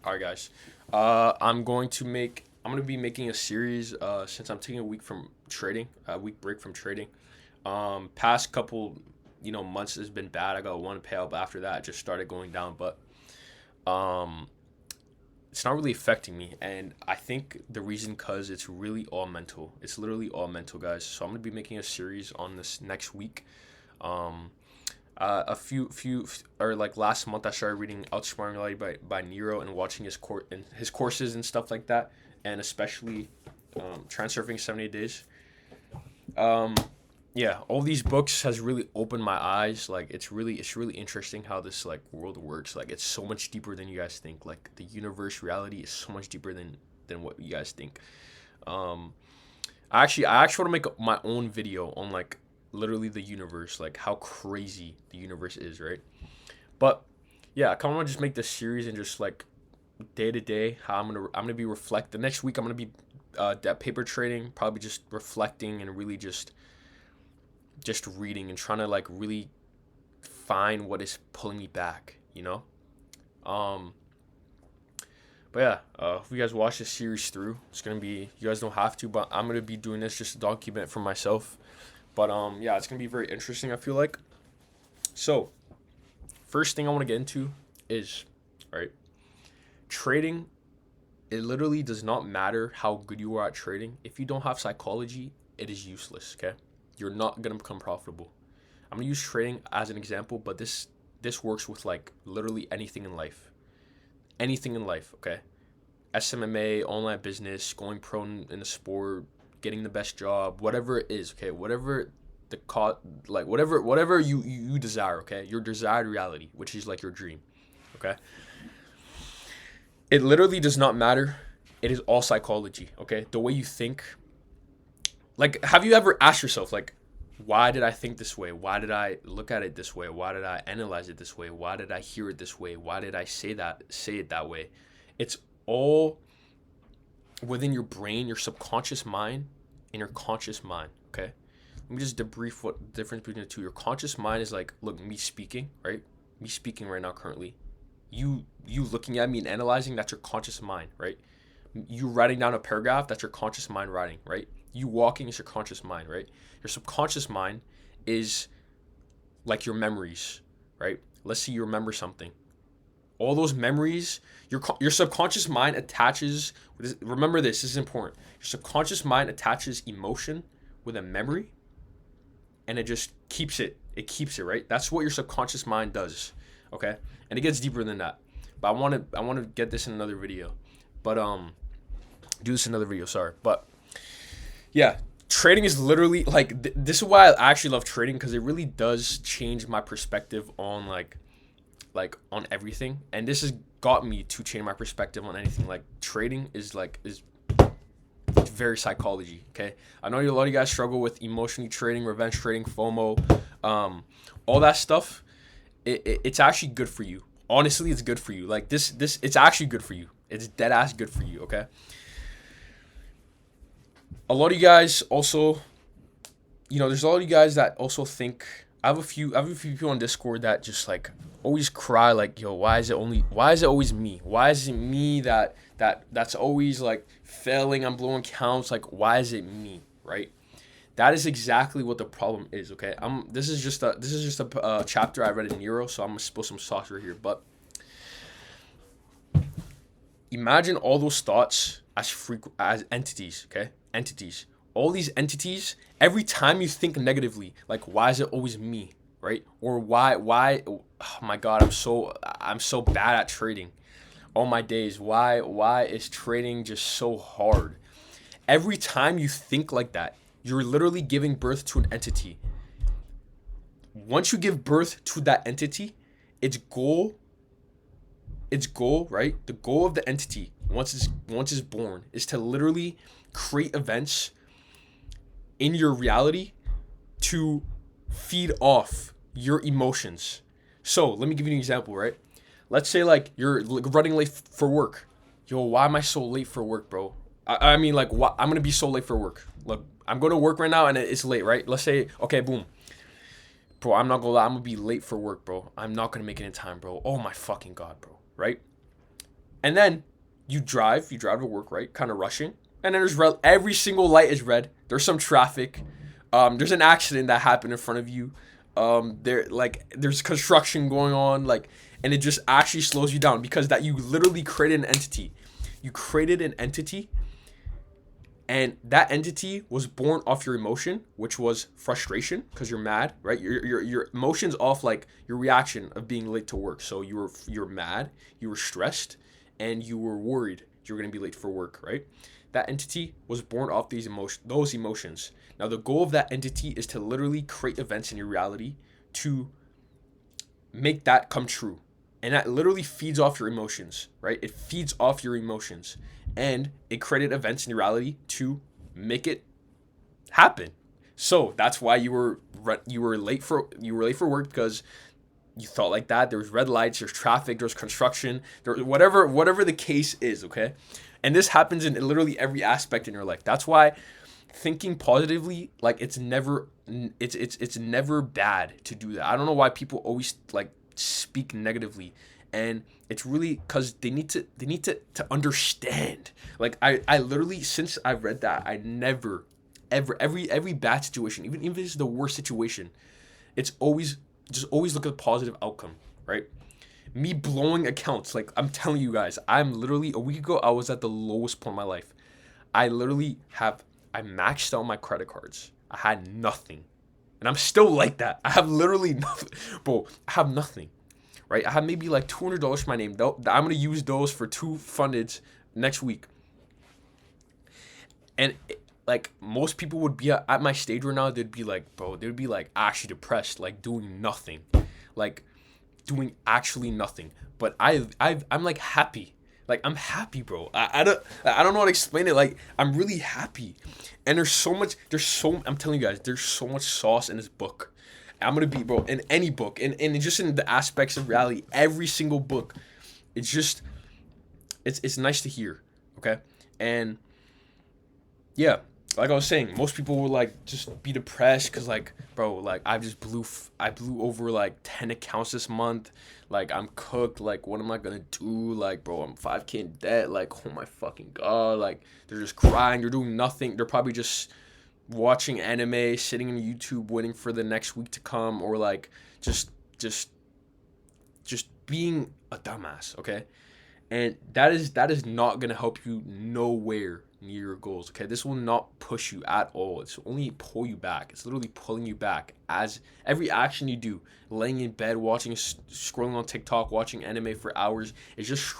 All right, guys. I'm gonna be making a series. Since I'm taking a week from trading, a week break from trading. Past couple, months has been bad. I got one payout, but after that, it just started going down. But um, it's not really affecting me, and I think the reason cause it's really all mental. It's literally all mental, guys. So I'm gonna be making a series on this next week. Um, or like last month, I started reading Outsmarting Reality by Nero and watching his courses and stuff like that, and especially Transurfing 78 Days. Um, yeah, all these books has really opened my eyes. Like it's really interesting how this like world works. Like it's so much deeper than you guys think. Like the universe reality is so much deeper than what you guys think. Um, I actually want to make my own video on like literally the universe, like how crazy the universe is, right? But yeah, I kind of want to just make this series and just like day to day how I'm gonna be reflect. The next week I'm gonna be debt paper trading, probably just reflecting and really just reading and trying to like really find what is pulling me back, you know. Um, but yeah, if you guys watch this series through, it's gonna be you guys don't have to, but I'm gonna be doing this just to document for myself. But yeah, it's gonna be very interesting. I feel like. So first thing I want to get into is right trading. It literally does not matter how good you are at trading. If you don't have psychology, it is useless. Okay, you're not gonna become profitable. I'm gonna use trading as an example, but this works with like literally anything in life. Anything in life. Okay, SMMA, online business, going pro in the sport, getting the best job, whatever it is. Okay, whatever the co- like whatever you desire. Okay, your desired reality, which is like your dream. Okay, it literally does not matter. It is all psychology. Okay, the way you think. Like, have you ever asked yourself like, why did I think this way? Why did I look at it this way? Why did I analyze it this way? Why did I hear it this way? Why did I say it that way? It's all within your brain, your subconscious mind, and your conscious mind. Okay. Let me just debrief what the difference between the two. Your conscious mind is like, look, me speaking, right? Me speaking right now currently. You looking at me and analyzing, that's your conscious mind, right? You writing down a paragraph, that's your conscious mind writing, right? You walking is your conscious mind, right? Your subconscious mind is like your memories, right? Let's say you remember something. All those memories, your subconscious mind attaches. Remember this is important. Your subconscious mind attaches emotion with a memory, and it just keeps it. It keeps it, right. That's what your subconscious mind does. Okay, and it gets deeper than that. But I want to get this in another video. But do this in another video. Sorry, but yeah, trading is literally like this is why I actually love trading because it really does change my perspective on like on everything, and this has got me to change my perspective on anything. Like trading is very psychology. Okay, I know a lot of you guys struggle with emotionally trading, revenge trading, FOMO, all that stuff. It's actually good for you. Honestly, it's good for you. Like this it's actually good for you. It's dead ass good for you. Okay, a lot of you guys also, there's a lot of you guys that also think. I have a few people on Discord that just like always cry like, yo, why is it always me? Why is it me that's always like failing? I'm blowing counts. Like, why is it me? Right? That is exactly what the problem is. Okay, this is just a chapter I read in Nero, so I'm gonna spill some sauce right here. But imagine all those thoughts as entities. Okay, entities. All these entities. Every time you think negatively, like why is it always me, right? Or why? Oh my God, I'm so bad at trading. All my days. Why is trading just so hard? Every time you think like that, you're literally giving birth to an entity. Once you give birth to that entity, its goal, right? The goal of the entity once it's born is to literally create events in your reality to feed off your emotions. So let me give you an example, right? Let's say like you're running late for work. Yo, why am I so late for work, bro? I mean, like, why, I'm gonna be so late for work. Look, I'm going to work right now and it's late, right? Let's say, okay, boom, bro. I'm not gonna lie, I'm gonna be late for work, bro. I'm not gonna make it in time, bro. Oh my fucking God, bro. Right? And then you drive to work, right? Kind of rushing. And then every single light is red. There's some traffic. There's an accident that happened in front of you. There's construction going on, like, and it just actually slows you down because that you literally created an entity. You created an entity, and that entity was born off your emotion, which was frustration because you're mad, right? Your emotions off like your reaction of being late to work. So you're mad, you were stressed, and you were worried you were gonna be late for work, right? That entity was born off those emotions. Now the goal of that entity is to literally create events in your reality to make that come true. And that literally feeds off your emotions, right? It feeds off your emotions. And it created events in your reality to make it happen. So that's why you were late for work, because you thought like that. There was red lights, there's traffic, there's construction, whatever the case is, okay? And this happens in literally every aspect in your life. That's why thinking positively, like, it's never bad to do that. I don't know why people always like speak negatively, and it's really because they need to understand. Like, I literally, since I've read that, I never ever every bad situation, even if it's the worst situation, it's always look at the positive outcome, right? Me blowing accounts, like, I'm telling you guys, I'm literally, a week ago I was at the lowest point in my life. I maxed out my credit cards. I had nothing. And I'm still like that. I have literally nothing. Bro, I have nothing. Right? I have maybe like $200 for my name. I'm going to use those for 2 fundeds next week. And like, most people would be at my stage right now, they'd be like actually depressed, like doing nothing. Like doing actually nothing. But I'm like happy. Like, I'm happy, bro. I don't know how to explain it. Like, I'm really happy. And I'm telling you guys, there's so much sauce in this book. I'm going to be, bro, in any book, and just in the aspects of reality, every single book, it's nice to hear, okay? And, yeah, like I was saying, most people would, like, just be depressed because, like, bro, like, I blew over, like, 10 accounts this month. Like, I'm cooked. Like, what am I gonna do? Like, bro, I'm 5K in debt. Like, oh my fucking God. Like, they're just crying. They're doing nothing. They're probably just watching anime, sitting on YouTube, waiting for the next week to come, or, like, just being a dumbass, okay? And that is not gonna help you nowhere near your goals, okay? This will not push you at all. It's only pull you back. It's literally pulling you back. As every action you do, laying in bed, scrolling on TikTok, watching anime for hours, it's just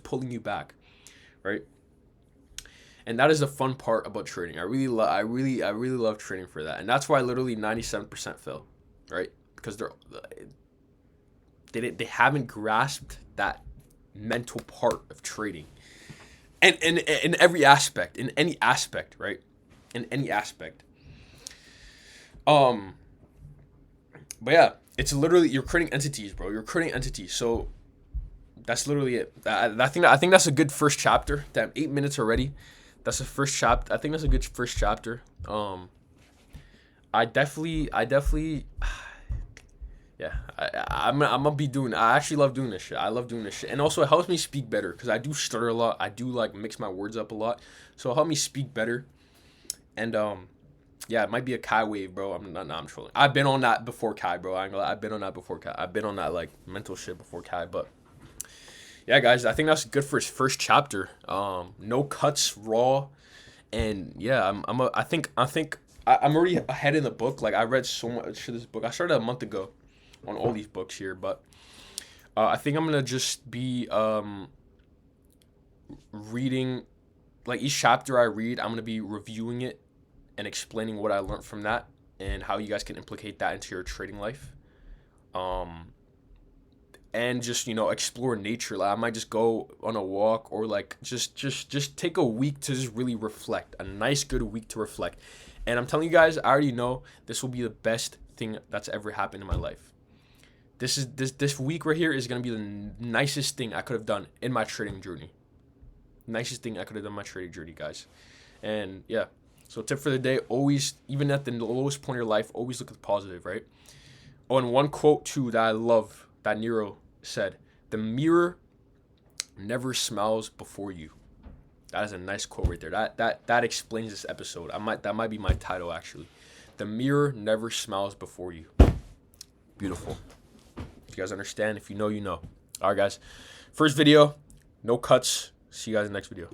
pulling you back, right? And that is the fun part about trading. I really love trading for that. And that's why literally 97% fail, right? Because they haven't grasped that mental part of trading. And in every aspect, in any aspect, right? In any aspect. But yeah, it's literally, you're creating entities, bro. You're creating entities. So that's literally it. I think that's a good first chapter. Damn, 8 minutes already. That's the first chapter. I think that's a good first chapter. I definitely yeah, I'm gonna be doing. I actually love doing this shit. I love doing this shit, and also it helps me speak better because I do stutter a lot. I do like mix my words up a lot, so it helps me speak better. And yeah, it might be a Kai wave, bro. I'm trolling. I've been on that before Kai, bro. I've been on that before Kai. I've been on that like mental shit before Kai, but yeah, guys, I think that's good for his first chapter. No cuts, raw, and yeah, I think I'm already ahead in the book. Like, I read so much of this book. I started a month ago on all these books here, but I think I'm gonna just be reading, like, each chapter I read, I'm gonna be reviewing it and explaining what I learned from that and how you guys can implicate that into your trading life, and just, explore nature. Like, I might just go on a walk, or like just take a week to just really reflect, a nice good week to reflect. And I'm telling you guys, I already know this will be the best thing that's ever happened in my life. This week right here is gonna be the nicest thing I could have done in my trading journey. Nicest thing I could have done in my trading journey, guys. And yeah, so tip for the day: always, even at the lowest point of your life, always look at the positive, right? Oh, and one quote too that I love that Nero said: "The mirror never smiles before you. That is a nice quote right there. That explains this episode. That might be my title actually. The mirror never smiles before you. Beautiful. If you guys understand, if you know, you know. All right, guys. First video, no cuts. See you guys in the next video.